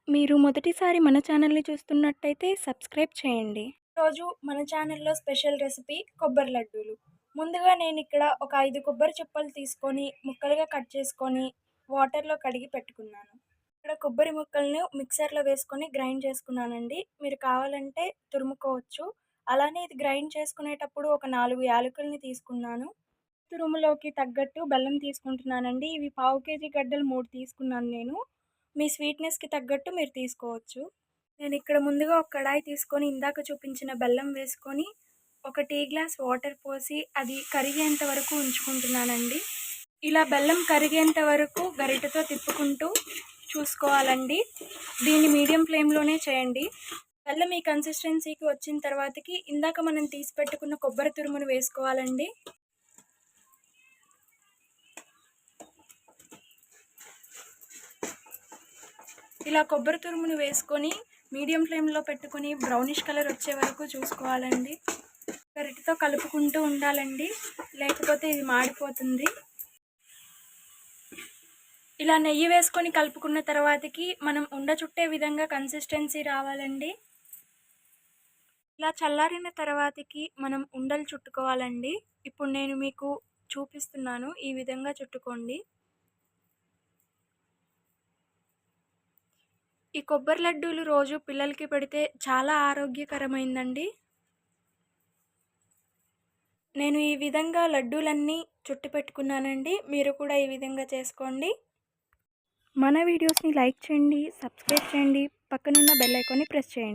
మీరు మొదటిసారి మన ఛానల్‌ని చూస్తున్నట్టయితే సబ్స్క్రైబ్ చేయండి. రోజు మన ఛానల్‌లో స్పెషల్ రెసిపీ కొబ్బరి లడ్డూలు. ముందుగా నేనిక్కడ ఒక 5 కొబ్బరి చిప్పలు తీసుకొని ముక్కలుగా కట్ చేసుకొని వాటర్‌లో కడిగి పెట్టుకున్నాను. ఇక్కడ కొబ్బరి ముక్కలను మిక్సర్‌లో వేసుకొని గ్రైండ్ చేసుకున్నానండి. మీరు కావాలంటే తురుముకోవచ్చు. అలానే ఇది గ్రైండ్ చేసుకునేటప్పుడు ఒక 4 యాలకుల్ని తీసుకున్నాను. తురుములోకి తగ్గట్టు బెల్లం తీసుకుంటున్నానండి. ఇవి పావు కేజీ గడ్డలు 3 తీసుకున్నాను నేను. మీ స్వీట్‌నెస్‌కి తగ్గట్టు మీరు తీసుకోవచ్చు. నేనిక్కడ ముందుగా ఒక కడాయి తీసుకొని ఇందాక చూపించిన బెల్లం వేసుకొని, ఒక టీ గ్లాస్ వాటర్ పోసి అది కరిగేంత వరకు ఉంచుకుంటున్నానండి. ఇలా బెల్లం కరిగేంత వరకు గరిటెతో తిప్పుకుంటూ చూసుకోవాలండి. దీన్ని మీడియం ఫ్లేమ్‌లోనే చేయండి. బెల్లం ఈ కన్సిస్టెన్సీకి వచ్చిన తర్వాతకి ఇందాక మనం తీసి పెట్టుకున్న కొబ్బరి తురుమును వేసుకోవాలండి. ఇలా కొబ్బరి తురుమును వేసుకొని మీడియం ఫ్లేమ్‌లో పెట్టుకొని బ్రౌనిష్ కలర్ వచ్చే వరకు చూసుకోవాలండి. గరిటెతో కలుపుకుంటూ ఉండాలండి, లేకపోతే ఇది మాడిపోతుంది. ఇలా నెయ్యి వేసుకొని కలుపుకున్న తర్వాతకి మనం ఉండ చుట్టే విధంగా కన్సిస్టెన్సీ రావాలండి. ఇలా చల్లారిన తర్వాతకి మనం ఉండలు చుట్టుకోవాలండి. ఇప్పుడు నేను మీకు చూపిస్తున్నాను, ఈ విధంగా చుట్టుకోండి. ఈ కొబ్బరి లడ్డూలు రోజు పిల్లలకి పెడితే చాలా ఆరోగ్యకరమైందండి. నేను ఈ విధంగా లడ్డూలన్నీ చుట్టి పెట్టుకున్నానండి. మీరు కూడా ఈ విధంగా చేసుకోండి. మన వీడియోస్ని లైక్ చేయండి, సబ్స్క్రైబ్ చేయండి, పక్కనున్న బెల్ ఐకాన్ని ప్రెస్ చేయండి.